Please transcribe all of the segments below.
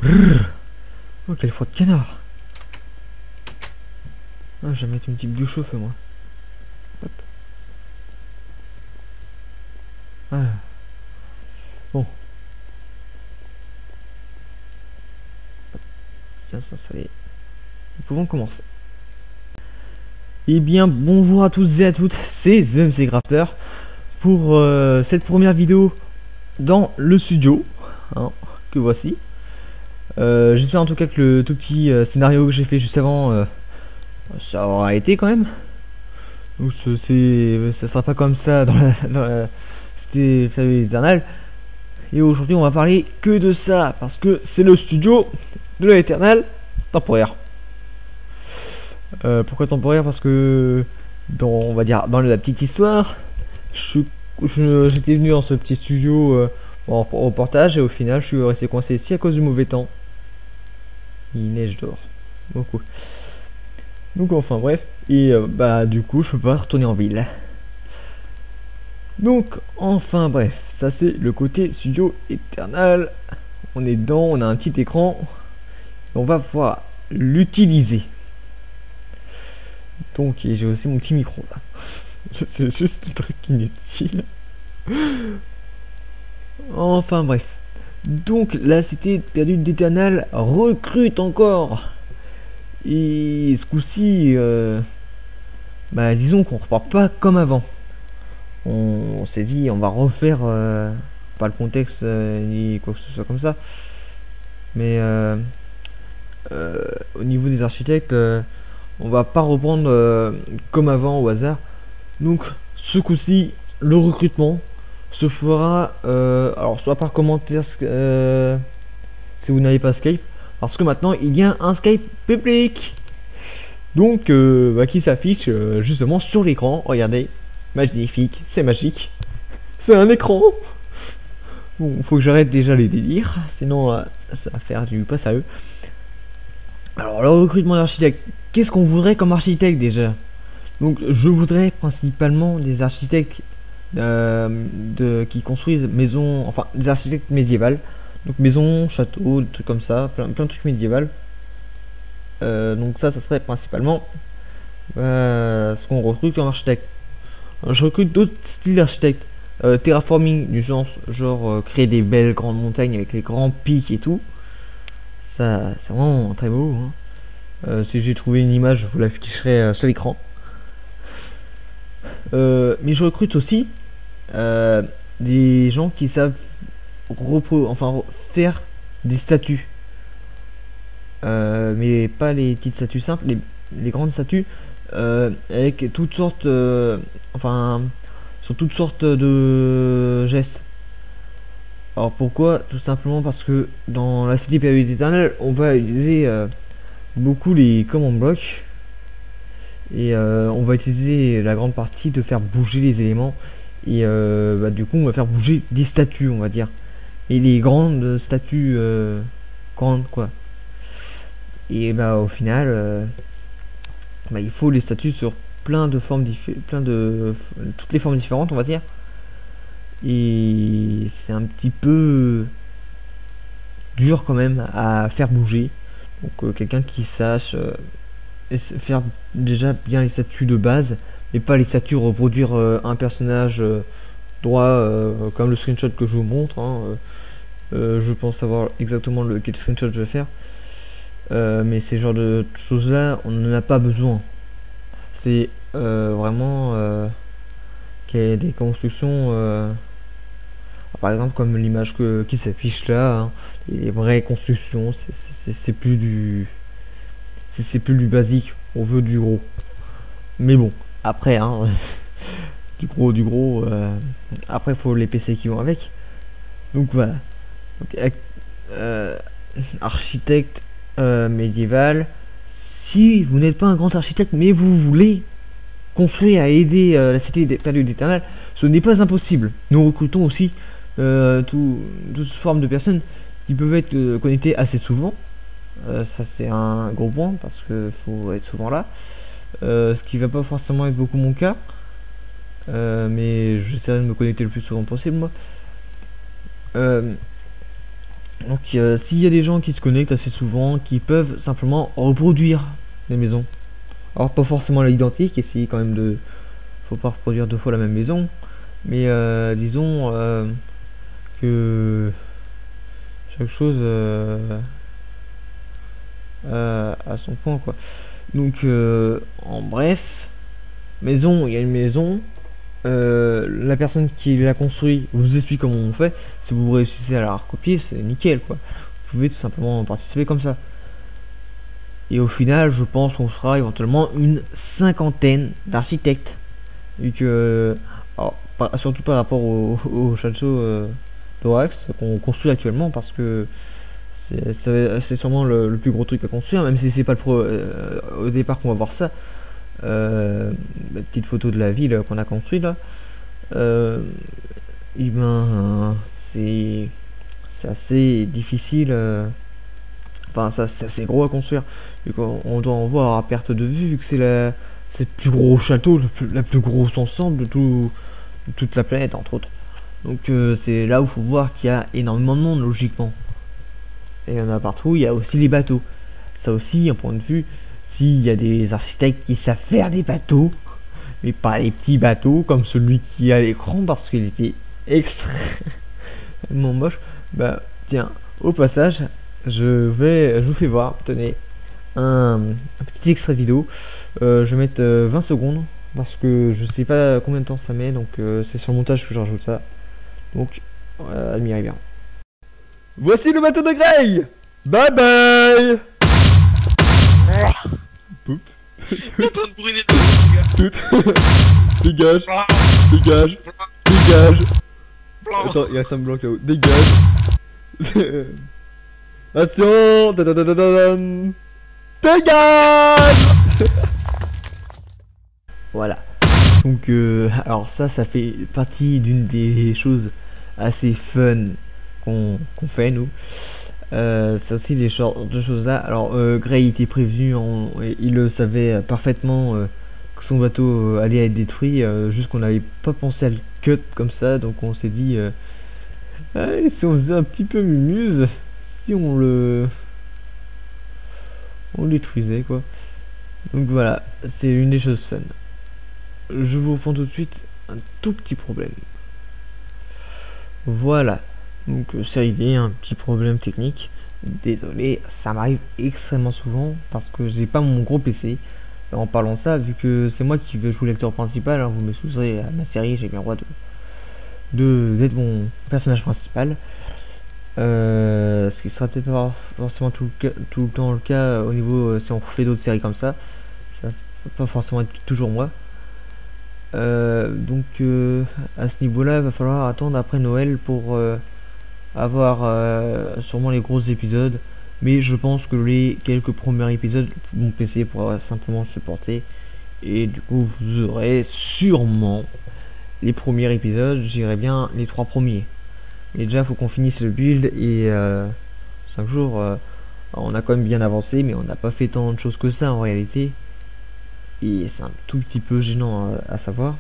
Brrr. Oh, quelle fois de canard. Ah, je vais mettre une petite bûche au feu, moi. Hop. Ah. Bon. Bien s'installer. Nous pouvons commencer. Eh bien, bonjour à tous et à toutes, c'est The Crafter pour cette première vidéo dans le studio, hein, que voici. J'espère en tout cas que le tout petit scénario que j'ai fait juste avant, ça aura été quand même. Donc ça sera pas comme ça dans la Cité éternelle. Et aujourd'hui on va parler que de ça, parce que c'est le studio de l'éternel temporaire. Pourquoi temporaire? Parce que on va dire dans la petite histoire, j'étais venu dans ce petit studio au portage, et au final je suis resté coincé ici à cause du mauvais temps. Il neige dehors beaucoup. Donc enfin bref, et bah du coup je peux pas retourner en ville. Donc enfin bref, ça c'est le côté studio éternel. On est dedans, on a un petit écran, on va pouvoir l'utiliser. Donc j'ai aussi mon petit micro là. C'est juste le truc inutile. Enfin bref. Donc la cité perdue d'Éternel recrute encore. Et ce coup-ci, bah disons qu'on repart pas comme avant. On s'est dit on va refaire pas le contexte ni quoi que ce soit comme ça. Mais au niveau des architectes, on va pas reprendre comme avant au hasard. Donc ce coup-ci, le recrutement se fera alors soit par commentaire si vous n'avez pas Skype, parce que maintenant il y a un Skype public, donc bah, qui s'affiche justement sur l'écran. Regardez, magnifique, c'est magique, c'est un écran. Bon, faut que j'arrête déjà les délires, sinon ça va faire du pas sérieux. Alors le recrutement d'architecte, qu'est-ce qu'on voudrait comme architecte déjà? Donc je voudrais principalement des architectes qui construisent maisons, enfin des architectes médiévales, donc maisons, châteaux, des trucs comme ça, plein de trucs médiévaux. Donc ça serait principalement ce qu'on recrute comme architecte. Je recrute d'autres styles d'architectes, terraforming du sens genre créer des belles grandes montagnes avec les grands pics et tout. Ça c'est vraiment très beau, hein. Si j'ai trouvé une image, je vous l'afficherai sur l'écran. Mais je recrute aussi des gens qui savent faire des statues, mais pas les petites statues simples, les grandes statues avec toutes sortes sur toutes sortes de gestes. Alors pourquoi? Tout simplement parce que dans la cité période éternelle on va utiliser beaucoup les command blocks. Et on va utiliser la grande partie de faire bouger les éléments. Et bah, du coup on va faire bouger des statues, on va dire. Et les grandes statues grandes quoi. Et bah au final bah, il faut les statues sur plein de formes toutes les formes différentes, on va dire. Et c'est un petit peu dur quand même à faire bouger. Donc quelqu'un qui sache faire déjà bien les statues de base, et pas les statues reproduire un personnage droit comme le screenshot que je vous montre, hein. Je pense savoir exactement quel screenshot je vais faire, mais ces genres de choses là on n'en a pas besoin. C'est vraiment qu'il y a des constructions par exemple comme l'image qui s'affiche là, hein, les vraies constructions, c'est plus du basique, on veut du gros. Mais bon, après, hein, du gros, après, il faut les PC qui vont avec. Donc voilà. Donc, architecte médiéval. Si vous n'êtes pas un grand architecte, mais vous voulez construire à aider la cité perdue d'Éternel, ce n'est pas impossible. Nous recrutons aussi toutes formes de personnes qui peuvent être connectées assez souvent. Ça c'est un gros point parce que faut être souvent là, ce qui va pas forcément être beaucoup mon cas, mais j'essaierai de me connecter le plus souvent possible moi. Donc s'il y a des gens qui se connectent assez souvent, qui peuvent simplement reproduire les maisons. Alors pas forcément l'identique, essayer quand même de... Faut pas reproduire 2 fois la même maison. Mais disons que chaque chose à son point quoi. Donc en bref, maison, il y a une maison. La personne qui l'a construit vous explique comment on fait. Si vous réussissez à la recopier, c'est nickel quoi. Vous pouvez tout simplement participer comme ça. Et au final, je pense qu'on sera éventuellement une 50aine d'architectes. Vu que, alors, surtout par rapport au château d'Orax qu'on construit actuellement, parce que c'est sûrement le plus gros truc à construire, même si c'est pas au départ qu'on va voir ça. La petite photo de la ville qu'on a construite là. Et ben, c'est assez difficile. Enfin, ça, c'est assez gros à construire. Vu qu'on doit en voir à perte de vue, vu que c'est le plus gros château, la plus grosse ensemble de toute la planète, entre autres. Donc, c'est là où il faut voir qu'il y a énormément de monde, logiquement. Et il y en a partout, il y a aussi les bateaux. Ça aussi, un point de vue, s'il y a des architectes qui savent faire des bateaux, mais pas les petits bateaux comme celui qui est à l'écran parce qu'il était extrêmement moche, bah tiens, au passage, je vous fais voir, tenez, un petit extrait vidéo. Je vais mettre 20 secondes parce que je sais pas combien de temps ça met, donc c'est sur le montage que je rajoute ça. Donc, admirez bien. Voici le bateau de Grey. Bye bye. Oups. T'es en train de brûler le gars. Dégage, dégage, dégage. Attends, il y a 5 blocs là-haut. Dégage. Attention. Dégage. Voilà. Donc, alors ça fait partie d'une des choses assez fun qu'on fait nous. C'est aussi des genres de choses là. Alors Grey était prévenu, il le savait parfaitement que son bateau allait être détruit, juste qu'on n'avait pas pensé à le cut comme ça, donc on s'est dit allez, si on faisait un petit peu mumuse, si on le détruisait quoi. Donc voilà, c'est une des choses fun. Je vous reprends tout de suite un tout petit problème. Voilà. Donc c'est réglé, un petit problème technique. Désolé, ça m'arrive extrêmement souvent parce que j'ai pas mon gros PC. Et en parlant de ça, vu que c'est moi qui vais jouer l'acteur principal, hein, vous m'excuserez, à ma série, j'ai bien le droit d'être mon personnage principal. Ce qui sera peut-être pas forcément tout le temps le cas au niveau si on refait d'autres séries comme ça. Ça va pas forcément être toujours moi. Donc à ce niveau-là, il va falloir attendre après Noël pour avoir sûrement les gros épisodes, mais je pense que les quelques premiers épisodes mon PC pourra simplement supporter, et du coup vous aurez sûrement les premiers épisodes, j'irai bien les 3 premiers, mais déjà faut qu'on finisse le build, et 5 jours on a quand même bien avancé, mais on n'a pas fait tant de choses que ça en réalité, et c'est un tout petit peu gênant à savoir.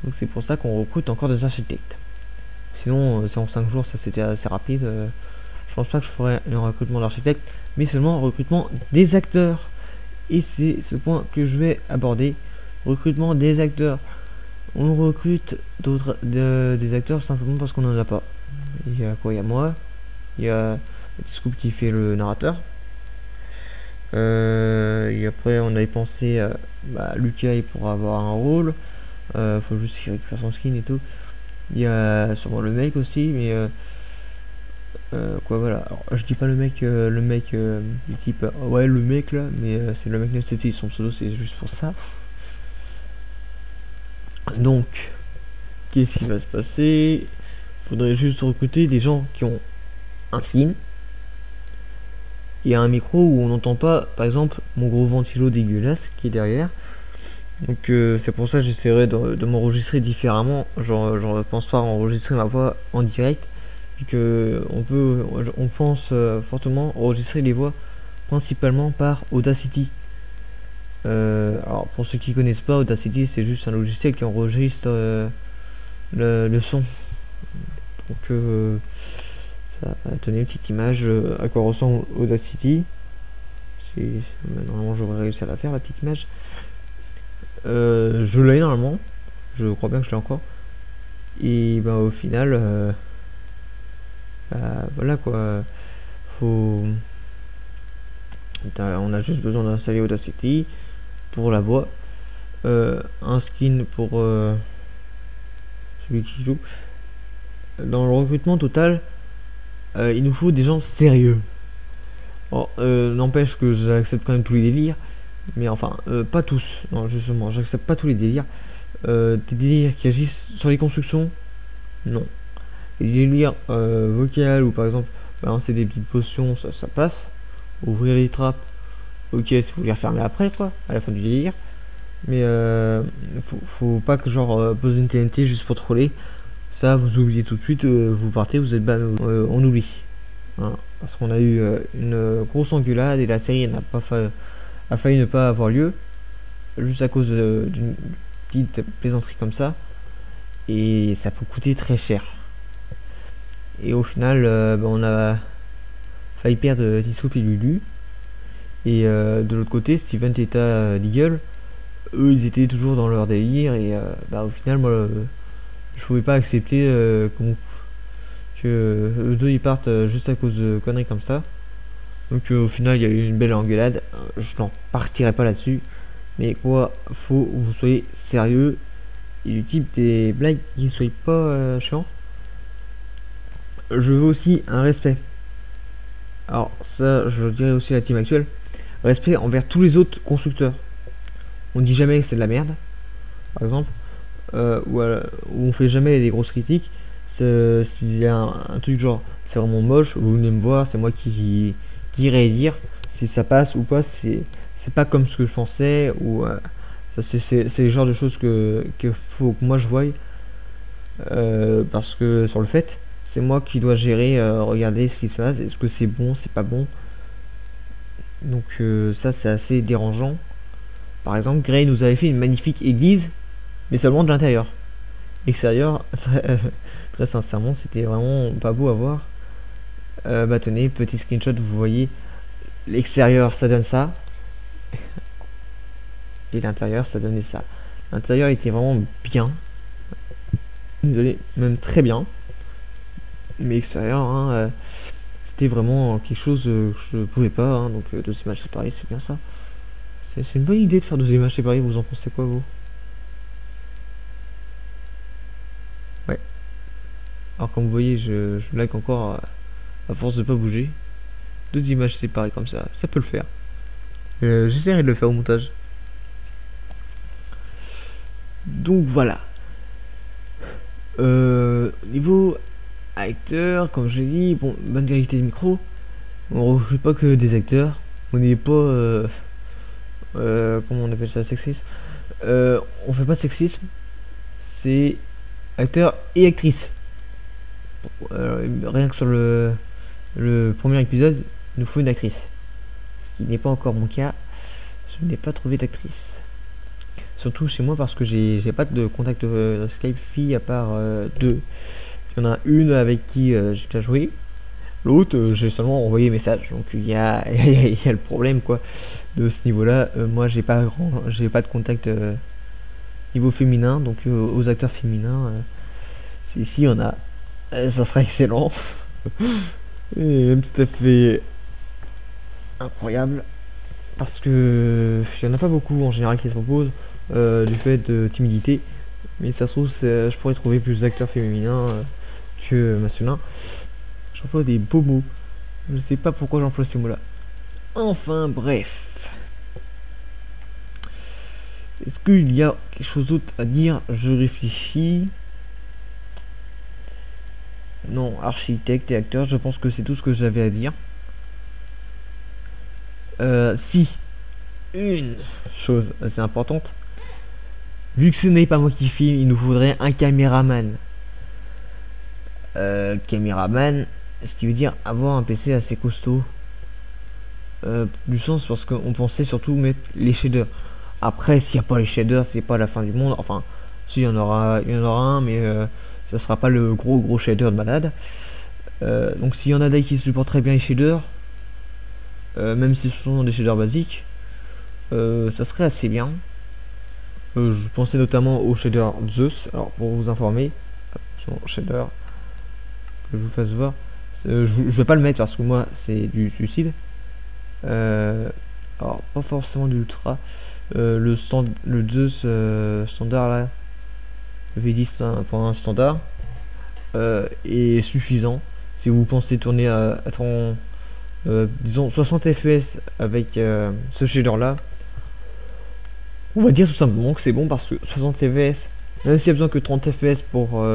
Donc c'est pour ça qu'on recrute encore des architectes. Sinon, c'est en 5 jours, ça c'était assez rapide. Je pense pas que je ferai un recrutement d'architecte, mais seulement un recrutement des acteurs. Et c'est ce point que je vais aborder. Recrutement des acteurs. On recrute des acteurs simplement parce qu'on en a pas. Il y a quoi? Il y a moi. Il y a Scoop qui fait le narrateur. Et après, on avait pensé à Lucas pour avoir un rôle. Faut juste qu'il récupère son skin et tout. Il y a sûrement le mec aussi, mais quoi voilà. Alors, je dis pas le mec du type ouais le mec là, mais c'est le mec 976, son pseudo c'est juste pour ça. Donc qu'est-ce qui va se passer? Faudrait juste recruter des gens qui ont un skin et un micro où on n'entend pas, par exemple, mon gros ventilo dégueulasse qui est derrière. Donc c'est pour ça que j'essaierai de m'enregistrer différemment. Genre je pense pas enregistrer ma voix en direct, vu que on pense fortement enregistrer les voix principalement par Audacity. Alors pour ceux qui connaissent pas, Audacity c'est juste un logiciel qui enregistre le son. Donc Ça, tenez une petite image à quoi ressemble Audacity. Normalement j'aurais réussi à la faire, la petite image. Je l'ai normalement. Je crois bien que je l'ai encore. Et bah au final, voilà quoi. On a juste besoin d'installer Audacity pour la voix. Un skin pour celui qui joue. Dans le recrutement total, il nous faut des gens sérieux. Bon, n'empêche que j'accepte quand même tous les délires, mais enfin, pas tous. Non, justement, j'accepte pas tous les délires. Des délires qui agissent sur les constructions, non. Les délires vocales ou par exemple balancer des petites potions, ça passe. Ouvrir les trappes, ok, si vous les refermer après, quoi, à la fin du délire. Mais faut pas que genre poser une TNT juste pour troller. Ça, vous oubliez tout de suite, vous partez, vous êtes ban, on oublie. Hein, parce qu'on a eu une grosse engueulade et la série a failli ne pas avoir lieu. Juste à cause d'une petite plaisanterie comme ça. Et ça peut coûter très cher. Et au final, on a failli perdre Lissoup et Lulu. Et de l'autre côté, Steven, Teta, Leagle, eux ils étaient toujours dans leur délire. Et au final, moi je pouvais pas accepter que eux deux ils partent juste à cause de conneries comme ça. Donc au final, il y a eu une belle engueulade. Je n'en partirai pas là-dessus. Mais quoi, faut que vous soyez sérieux. Et du type des blagues qui ne soient pas chiants. Je veux aussi un respect. Alors ça, je dirais aussi à la team actuelle. Respect envers tous les autres constructeurs. On dit jamais que c'est de la merde, par exemple. Ou on fait jamais des grosses critiques. S'il y a un truc genre c'est vraiment moche, vous venez me voir, c'est moi qui irai dire si ça passe ou pas. C'est pas comme ce que je pensais, ou ça c'est le genre de choses que faut que moi je voie, parce que sur le fait c'est moi qui dois gérer, regarder ce qui se passe, est-ce que c'est bon, c'est pas bon. Donc ça c'est assez dérangeant. Par exemple, Gray nous avait fait une magnifique église, mais seulement de l'intérieur. Extérieur, très sincèrement, c'était vraiment pas beau à voir. Tenez, petit screenshot, vous voyez, l'extérieur ça donne ça. Et l'intérieur ça donnait ça. L'intérieur était vraiment bien. Désolé, même très bien. Mais extérieur, hein, c'était vraiment quelque chose que je pouvais pas. Hein, donc deux images séparées, c'est bien ça. C'est une bonne idée de faire deux images séparées, vous en pensez quoi vous? Ouais. Alors comme vous voyez, je lag encore à force de pas bouger. Deux images séparées comme ça peut le faire. J'essaierai de le faire au montage. Donc voilà. Niveau acteur, comme je l'ai dit, bon, bonne qualité de micro. On recrute pas que des acteurs. On n'est pas comment on appelle ça, sexisme. On fait pas de sexisme. C'est acteur et actrice. Rien que sur le premier épisode, il nous faut une actrice. Ce qui n'est pas encore mon cas. Je n'ai pas trouvé d'actrice. Surtout chez moi parce que j'ai pas de contact Skype fille à part deux. Il y en a une avec qui j'ai déjà joué. L'autre, j'ai seulement envoyé message. Donc il y a le problème quoi de ce niveau-là. Moi j'ai pas de contact niveau féminin, donc aux acteurs féminins. Si on a, ça serait excellent. Et même tout à fait incroyable. Parce que il y en a pas beaucoup en général qui se proposent du fait de timidité. Mais ça se trouve, je pourrais trouver plus d'acteurs féminins que masculins. J'emploie des beaux mots. Je sais pas pourquoi j'emploie ces mots-là. Enfin, bref. Est-ce qu'il y a quelque chose d'autre à dire? Je réfléchis. Non, architecte et acteur, je pense que c'est tout ce que j'avais à dire. Si, une chose assez importante. Vu que ce n'est pas moi qui filme, il nous faudrait un caméraman. Caméraman, ce qui veut dire avoir un PC assez costaud. Du sens parce qu'on pensait surtout mettre les shaders. Après, s'il n'y a pas les shaders, c'est pas la fin du monde. Enfin, si, il y en aura un, mais ça sera pas le gros shader de malade. Donc s'il y en a des qui supportent très bien les shaders, même si ce sont des shaders basiques, ça serait assez bien. Je pensais notamment au shader Zeus. Alors pour vous informer, son shader, que je vous fasse voir, je vais pas le mettre parce que moi c'est du suicide. Alors pas forcément du ultra. Le Zeus standard là, le V10 pour un standard est suffisant si vous pensez tourner à disons 60 fps avec ce shader là. On va dire tout simplement que c'est bon parce que 60 fps, même s'il y a besoin que 30 fps pour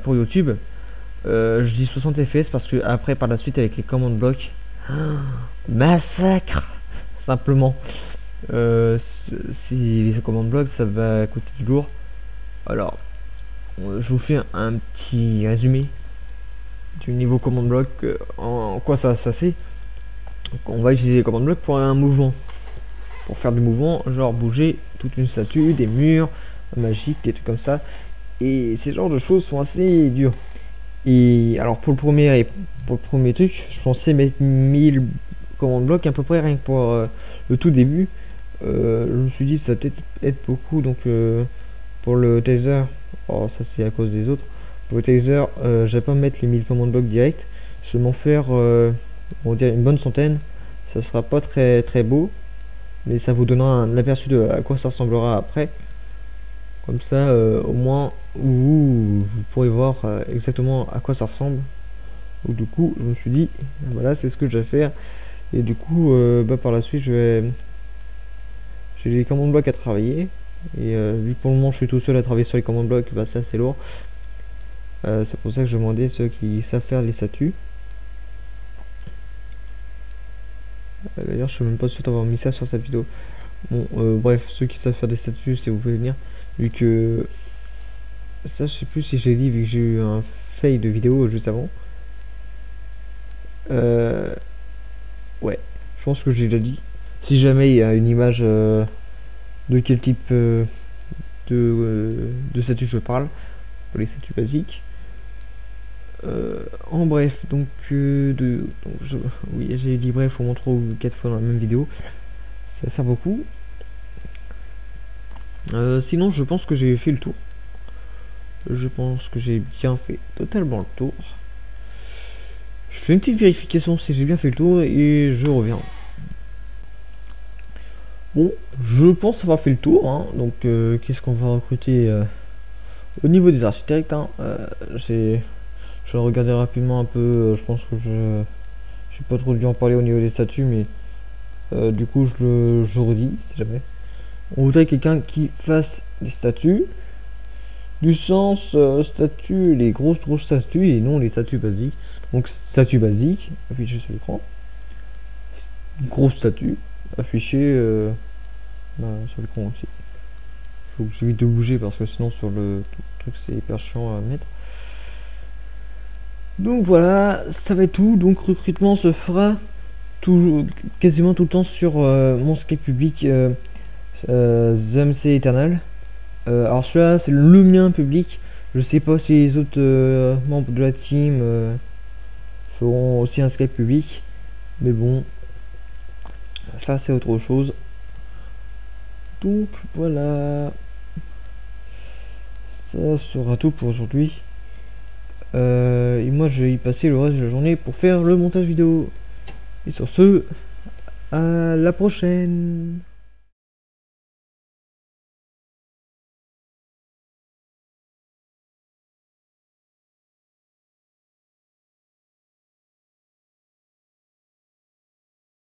YouTube, je dis 60 fps parce que après par la suite avec les commandes blocs, massacre simplement. Si les commandes blocs ça va coûter du lourd. Alors je vous fais un petit résumé du niveau commande bloc, en quoi ça va se passer. Donc, on va utiliser les commandes blocs pour un mouvement, pour faire du mouvement, genre bouger toute une statue, des murs magiques, des trucs comme ça. Et ces genres de choses sont assez durs. Et alors pour le premier truc, je pensais mettre 1000 commandes blocs à peu près rien que pour le tout début. Je me suis dit ça va peut-être être beaucoup, donc pour le taser, oh, ça c'est à cause des autres. Pour le taser, je vais pas mettre les 1000 commandes blocs direct. Je vais m'en faire on va dire une bonne centaine. Ça sera pas très beau, mais ça vous donnera un aperçu de à quoi ça ressemblera après. Comme ça, au moins, vous pourrez voir exactement à quoi ça ressemble. Donc du coup, je me suis dit, voilà, c'est ce que je vais faire. Et du coup, par la suite, j'ai les commandes blocs à travailler. Et vu que pour le moment, je suis tout seul à travailler sur les commandes blocs, c'est assez lourd. C'est pour ça que je demandais ceux qui savent faire les statues. D'ailleurs, je suis même pas sûr d'avoir mis ça sur cette vidéo. Bon, bref, ceux qui savent faire des statues, si vous pouvez venir. Vu que ça, je sais plus si j'ai dit, vu que j'ai eu un fail de vidéo juste avant. Ouais, je pense que j'ai déjà dit. Si jamais il y a une image de quel type de statue je parle, pour les statues basiques. En bref, donc, oui, j'ai dit bref au moins 3 ou 4 fois dans la même vidéo. Ça va faire beaucoup. Sinon, je pense que j'ai fait le tour. Je pense que j'ai bien fait totalement le tour. Je fais une petite vérification si j'ai bien fait le tour et je reviens. Bon, je pense avoir fait le tour. Hein. Donc, qu'est-ce qu'on va recruter au niveau des architectes, hein. Je vais regarder rapidement un peu. Je pense que je j'ai pas trop dû en parler au niveau des statues, mais du coup, je redis, si jamais. On voudrait quelqu'un qui fasse des statues. Du sens statues, les grosses statues et non les statues basiques. Donc statue basique affichée sur l'écran, grosse statue affichée sur l'écran aussi. Faut que j'évite de bouger parce que sinon sur le truc c'est hyper chiant à mettre. Donc voilà, ça va être tout. Donc recrutement se fera quasiment tout le temps sur mon Skype public ZMC Eternal. Alors celui-là c'est le mien public. Je sais pas si les autres membres de la team feront aussi un Skype public, mais bon, ça c'est autre chose. Donc voilà, ça sera tout pour aujourd'hui. Et moi je vais y passer le reste de la journée pour faire le montage vidéo. Et sur ce, à la prochaine.